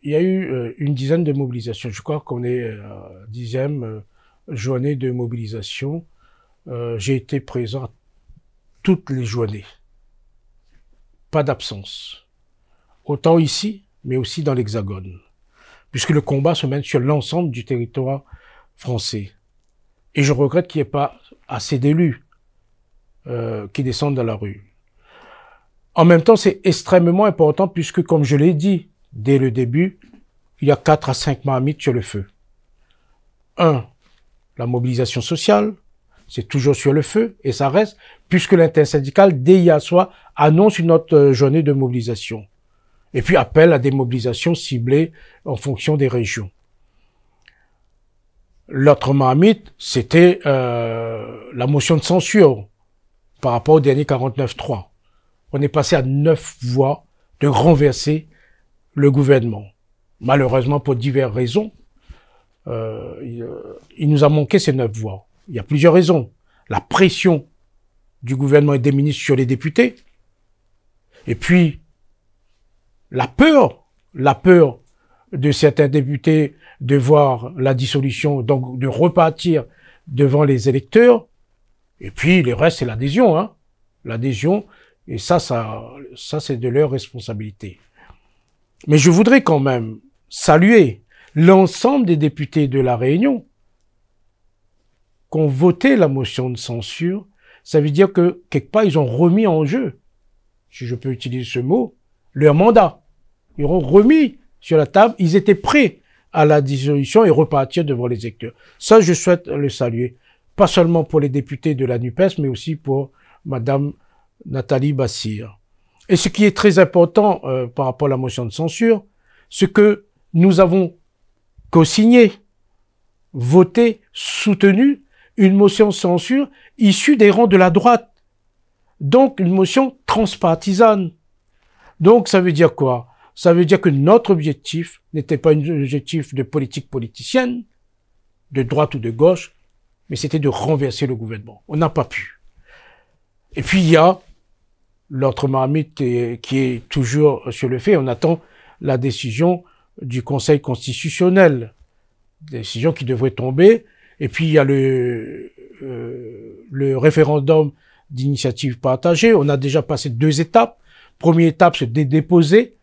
il y a eu une dizaine de mobilisations. Je crois qu'on est à la 10e journée de mobilisation. J'ai été présent à toutes les journées. Pas d'absence. Autant ici, mais aussi dans l'Hexagone. Puisque le combat se mène sur l'ensemble du territoire français. Et je regrette qu'il n'y ait pas assez d'élus qui descendent dans la rue. En même temps, c'est extrêmement important puisque, comme je l'ai dit dès le début, il y a 4 à 5 marmites sur le feu. 1. La mobilisation sociale, c'est toujours sur le feu et ça reste, puisque l'intersyndicale, dès hier soir, annonce une autre journée de mobilisation. Et puis appelle à des mobilisations ciblées en fonction des régions. L'autre marmite, c'était la motion de censure par rapport au dernier 49.3. On est passé à 9 voix de renverser le gouvernement. Malheureusement, pour diverses raisons, il nous a manqué ces 9 voix. Il y a plusieurs raisons. La pression du gouvernement et des ministres sur les députés. Et puis, la peur de certains députés de voir la dissolution, donc de repartir devant les électeurs. Et puis, le reste, c'est l'adhésion, hein. L'adhésion, et ça c'est de leur responsabilité. Mais je voudrais quand même saluer l'ensemble des députés de La Réunion qui ont voté la motion de censure. Ça veut dire que, quelque part, ils ont remis en jeu, si je peux utiliser ce mot, leur mandat. Ils ont remis sur la table, ils étaient prêts à la dissolution et repartir devant les électeurs. Ça, je souhaite le saluer. Pas seulement pour les députés de la NUPES, mais aussi pour Madame Nathalie Bassir. Et ce qui est très important par rapport à la motion de censure, c'est que nous avons co-signé, voté, soutenu une motion de censure issue des rangs de la droite. Donc, une motion transpartisane. Donc, ça veut dire quoi? Ça veut dire que notre objectif n'était pas un objectif de politique politicienne, de droite ou de gauche, mais c'était de renverser le gouvernement. On n'a pas pu. Et puis, il y a l'autre marmite qui est toujours sur le fait. On attend la décision du Conseil constitutionnel. Décision qui devrait tomber. Et puis, il y a le référendum d'initiative partagée. On a déjà passé 2 étapes. Première étape, c'est de déposer.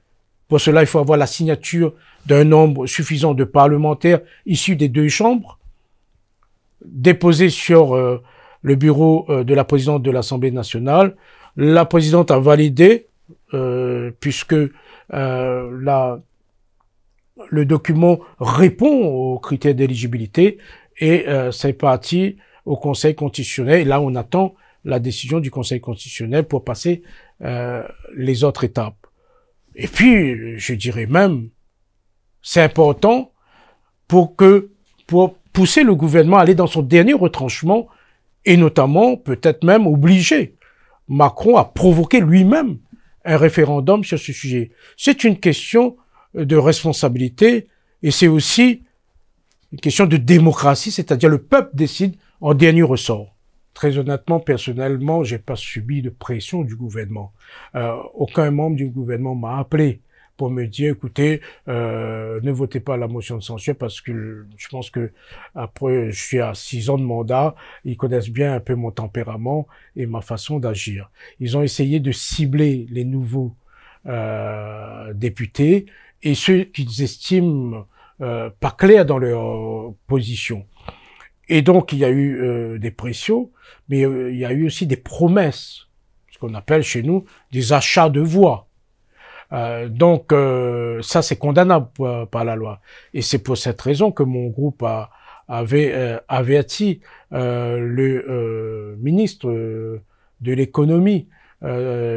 Pour cela, il faut avoir la signature d'un nombre suffisant de parlementaires issus des 2 chambres. Déposer sur le bureau de la présidente de l'Assemblée nationale. La présidente a validé, puisque le document répond aux critères d'éligibilité, et c'est parti au Conseil constitutionnel. Et là, on attend la décision du Conseil constitutionnel pour passer les autres étapes. Et puis, je dirais même, c'est important pour pousser le gouvernement à aller dans son dernier retranchement, et notamment, peut-être même, obliger Macron à provoquer lui-même un référendum sur ce sujet. C'est une question de responsabilité, et c'est aussi une question de démocratie, c'est-à-dire le peuple décide en dernier ressort. Très honnêtement, personnellement, j'ai pas subi de pression du gouvernement. Aucun membre du gouvernement m'a appelé pour me dire, écoutez, ne votez pas la motion de censure parce que je pense que après, je suis à 6 ans de mandat, ils connaissent bien un peu mon tempérament et ma façon d'agir. Ils ont essayé de cibler les nouveaux députés et ceux qu'ils estiment pas clairs dans leur position. Et donc, il y a eu des pressions, mais il y a eu aussi des promesses, ce qu'on appelle chez nous des achats de voix. Donc, ça, c'est condamnable par la loi. Et c'est pour cette raison que mon groupe avait averti le ministre de l'économie,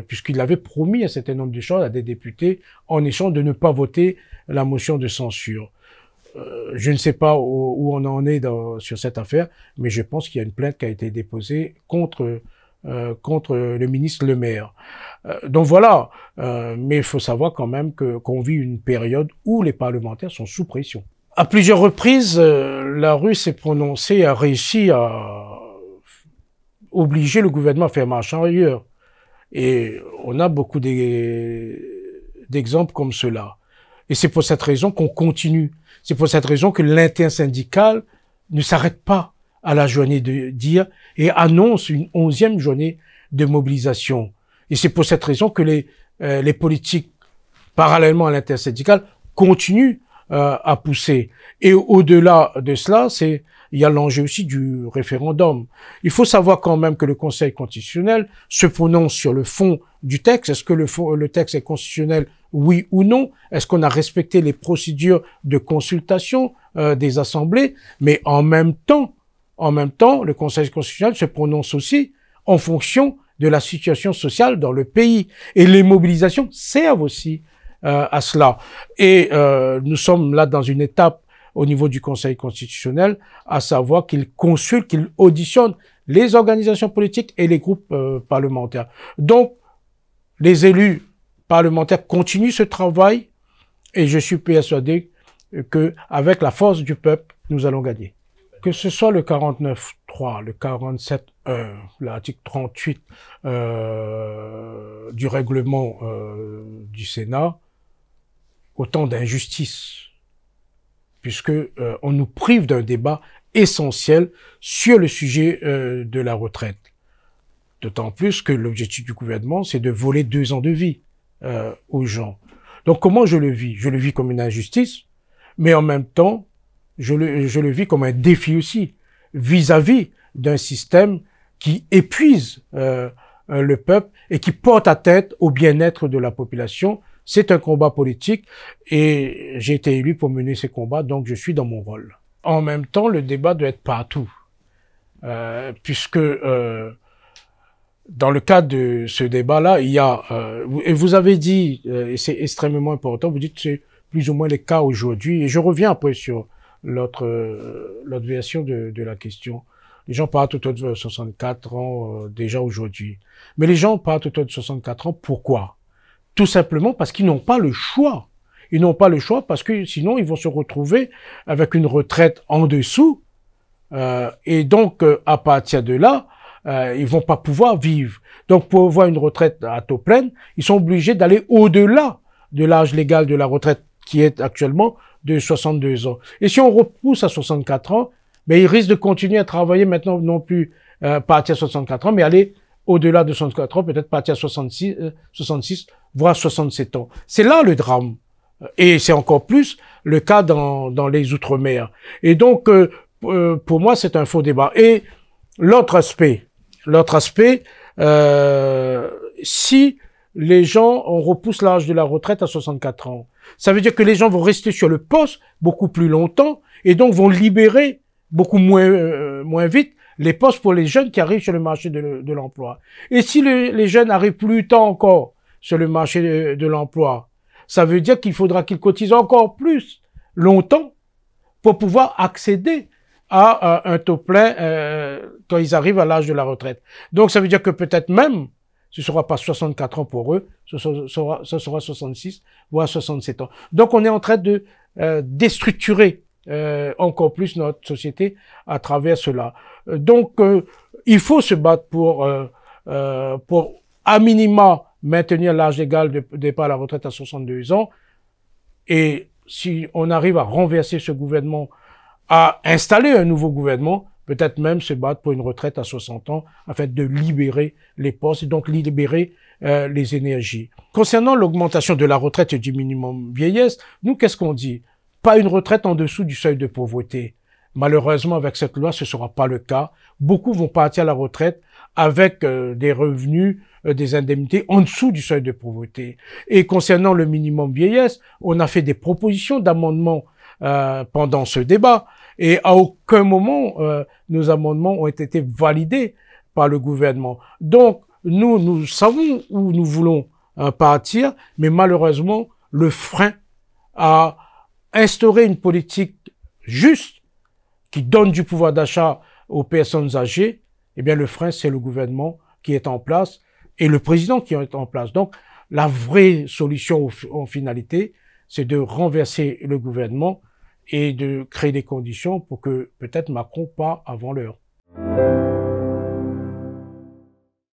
puisqu'il avait promis un certain nombre de choses à des députés en échange de ne pas voter la motion de censure. Je ne sais pas où on en est sur cette affaire, mais je pense qu'il y a une plainte qui a été déposée contre le ministre Le Maire. Donc voilà, mais il faut savoir quand même qu'on vit une période où les parlementaires sont sous pression. À plusieurs reprises, la rue s'est prononcée, a réussi à obliger le gouvernement à faire marche arrière. Et on a beaucoup d'exemples comme cela. Et c'est pour cette raison qu'on continue. C'est pour cette raison que l'intersyndicale ne s'arrête pas à la journée d'hier et annonce une 11e journée de mobilisation. Et c'est pour cette raison que les politiques, parallèlement à l'intersyndicale, continuent à pousser. Et au-delà de cela, il y a l'enjeu aussi du référendum. Il faut savoir quand même que le Conseil constitutionnel se prononce sur le fond du texte. Est-ce que le texte est constitutionnel, oui ou non? Est-ce qu'on a respecté les procédures de consultation des assemblées? Mais en même temps, le Conseil constitutionnel se prononce aussi en fonction de la situation sociale dans le pays. Et les mobilisations servent aussi à cela. Et nous sommes là dans une étape au niveau du Conseil constitutionnel, à savoir qu'il consulte, qu'il auditionne les organisations politiques et les groupes parlementaires. Donc, les élus parlementaires continuent ce travail et je suis persuadé que avec la force du peuple, nous allons gagner. Que ce soit le 49.3, le 47.1, l'article 38 du règlement du Sénat, autant d'injustices, puisque on nous prive d'un débat essentiel sur le sujet de la retraite. D'autant plus que l'objectif du gouvernement, c'est de voler 2 ans de vie aux gens. Donc comment je le vis? Je le vis comme une injustice, mais en même temps, je le vis comme un défi aussi, vis-à-vis d'un système qui épuise le peuple et qui porte atteinte au bien-être de la population. C'est un combat politique et j'ai été élu pour mener ces combats, donc je suis dans mon rôle. En même temps, le débat doit être partout, puisque dans le cadre de ce débat-là, il y a, et vous avez dit, et c'est extrêmement important, vous dites que c'est plus ou moins les cas aujourd'hui, et je reviens après sur l'autre version de la question. Les gens partent autour de 64 ans déjà aujourd'hui. Mais les gens partent autour de 64 ans, pourquoi? Tout simplement parce qu'ils n'ont pas le choix. Ils n'ont pas le choix parce que sinon ils vont se retrouver avec une retraite en dessous. Et donc, à partir de là, ils vont pas pouvoir vivre. Donc, pour avoir une retraite à taux plein, ils sont obligés d'aller au-delà de l'âge légal de la retraite qui est actuellement de 62 ans. Et si on repousse à 64 ans, mais ils risquent de continuer à travailler maintenant, non plus partir à 64 ans, mais aller au-delà de 64 ans, peut-être partir à 66, voire 67 ans. C'est là le drame. Et c'est encore plus le cas dans les Outre-mer. Et donc, pour moi, c'est un faux débat. Et l'autre aspect, si les gens, on repousse l'âge de la retraite à 64 ans, ça veut dire que les gens vont rester sur le poste beaucoup plus longtemps et donc vont libérer beaucoup moins vite les postes pour les jeunes qui arrivent sur le marché de l'emploi. Et si les jeunes n'arrivent plus tant encore sur le marché de l'emploi, ça veut dire qu'il faudra qu'ils cotisent encore plus longtemps pour pouvoir accéder à un taux plein quand ils arrivent à l'âge de la retraite. Donc ça veut dire que peut-être même, ce ne sera pas 64 ans pour eux, ce sera 66, voire 67 ans. Donc on est en train de déstructurer encore plus notre société à travers cela. Donc il faut se battre pour à minima maintenir l'âge légal de départ à la retraite à 62 ans. Et si on arrive à renverser ce gouvernement, à installer un nouveau gouvernement, peut-être même se battre pour une retraite à 60 ans, afin de libérer les postes et donc libérer les énergies. Concernant l'augmentation de la retraite et du minimum vieillesse, nous, qu'est-ce qu'on dit? Pas une retraite en dessous du seuil de pauvreté. Malheureusement, avec cette loi, ce ne sera pas le cas. Beaucoup vont partir à la retraite avec des revenus, des indemnités en dessous du seuil de pauvreté. Et concernant le minimum vieillesse, on a fait des propositions d'amendements pendant ce débat. Et à aucun moment, nos amendements ont été validés par le gouvernement. Donc, nous savons où nous voulons partir, mais malheureusement, le frein à instaurer une politique juste qui donne du pouvoir d'achat aux personnes âgées, eh bien, le frein, c'est le gouvernement qui est en place et le président qui est en place. Donc, la vraie solution en finalité, c'est de renverser le gouvernement et de créer des conditions pour que peut-être Macron parte avant l'heure.